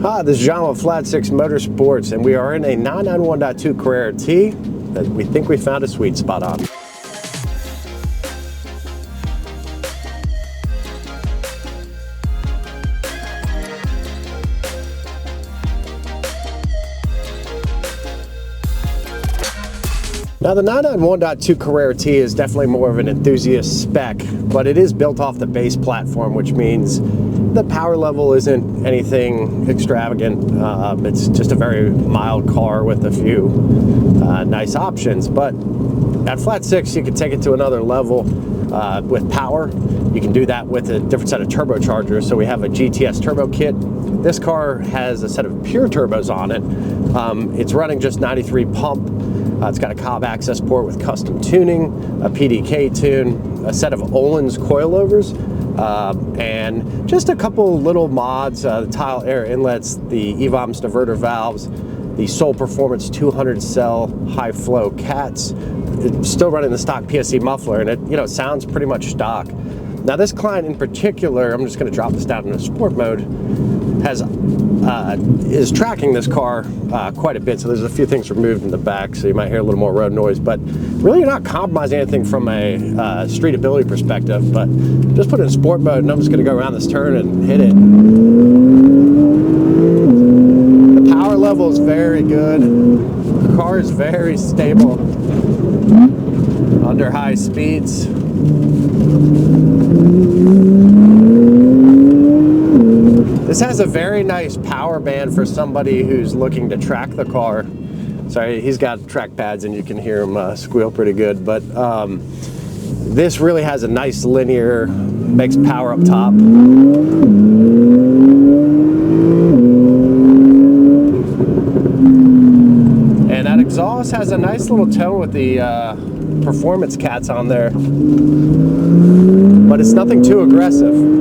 Hi, this is John with Flat 6 Motorsports, and we are in a 991.2 Carrera T that we think we found a sweet spot on. Now, the 991.2 Carrera T is definitely more of an enthusiast spec, but it is built off the base platform, which means the power level isn't anything extravagant. It's just a very mild car with a few nice options. But at Flat 6, you can take it to another level with power. You can do that with a different set of turbochargers. So we have a GTS turbo kit. This car has a set of pure turbos on it. It's running just 93 pump. It's got a Cobb access port with custom tuning, a PDK tune, a set of Öhlins coilovers, and just a couple little mods, the tile air inlets, the EVOMS diverter valves, the Soul Performance 200 cell high flow cats. It's still running the stock PSC muffler, and it sounds pretty much stock. Now this client in particular, I'm just going to drop this down into sport mode, is tracking this car quite a bit, so there's a few things removed in the back, so you might hear a little more road noise, but really you're not compromising anything from a streetability perspective. But just put it in sport mode, and I'm just going to go around this turn and hit it. The power level is very good. The car is very stable under high speeds. This has a very nice power band for somebody who's looking to track the car. Sorry, he's got track pads and you can hear him squeal pretty good, but this really has a nice linear, makes power up top. And that exhaust has a nice little tone with the performance cats on there, but it's nothing too aggressive.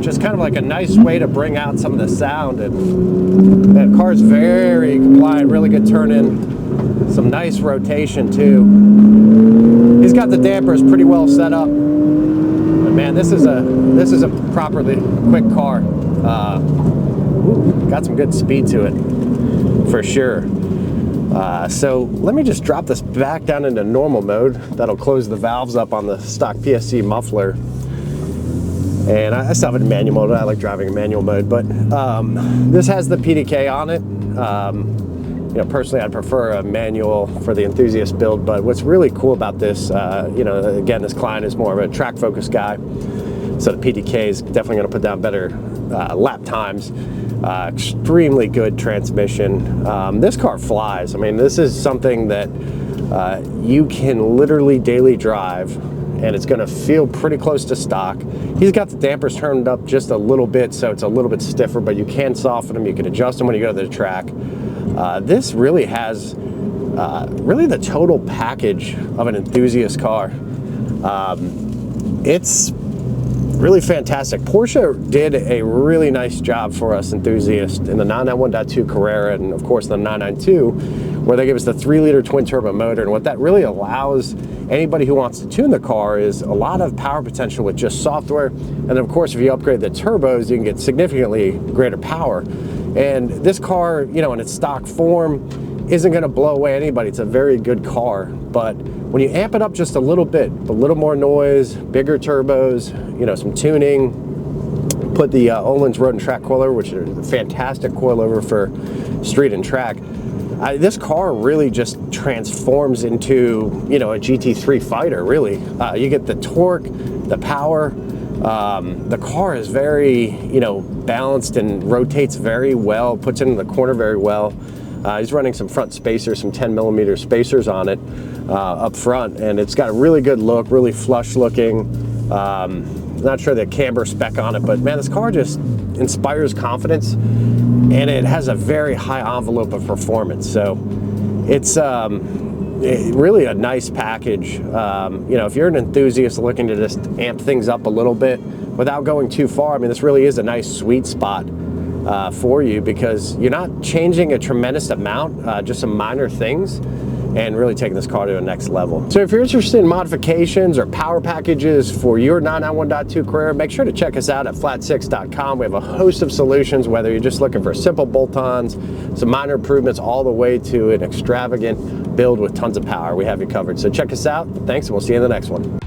Just kind of like a nice way to bring out some of the sound. And that car's very compliant, really good turn in, some nice rotation too. He's got the dampers pretty well set up, but man, this is a properly quick car. Got some good speed to it for sure. So let me just drop this back down into normal mode. That'll close the valves up on the stock PSC muffler. And I still have it in manual mode. I like driving in manual mode, but this has the PDK on it. Personally, I'd prefer a manual for the enthusiast build, but what's really cool about this, again, this client is more of a track focused guy, so the PDK is definitely going to put down better lap times. Extremely good transmission. This car flies. I mean, this is something that you can literally daily drive, and it's going to feel pretty close to stock. He's got the dampers turned up just a little bit, so it's a little bit stiffer, but you can soften them, you can adjust them when you go to the track. This really has really the total package of an enthusiast car. It's really fantastic. Porsche did a really nice job for us enthusiasts in the 991.2 Carrera, and of course the 992, where they give us the 3-liter twin turbo motor. And what that really allows anybody who wants to tune the car is a lot of power potential with just software. And then of course, if you upgrade the turbos, you can get significantly greater power. And this car, in its stock form, isn't going to blow away anybody. It's a very good car, but when you amp it up just a little bit, a little more noise, bigger turbos, some tuning, put the Öhlins road and track coilover, which is a fantastic coilover for street and track. This car really just transforms into, a GT3 fighter, really. You get the torque, the power. The car is very, balanced and rotates very well, puts it in the corner very well. He's running some front spacers, some 10mm spacers on it up front, and it's got a really good look, really flush looking. Not sure the camber spec on it, but man, this car just inspires confidence, and it has a very high envelope of performance. So it's really a nice package. If you're an enthusiast looking to just amp things up a little bit without going too far, I mean, this really is a nice sweet spot for you, because you're not changing a tremendous amount, just some minor things. and really taking this car to the next level. So if you're interested in modifications or power packages for your 991.2 Carrera, make sure to check us out at flat6.com. We have a host of solutions, whether you're just looking for simple bolt-ons, some minor improvements, all the way to an extravagant build with tons of power. We have you covered. So check us out. Thanks, and we'll see you in the next one.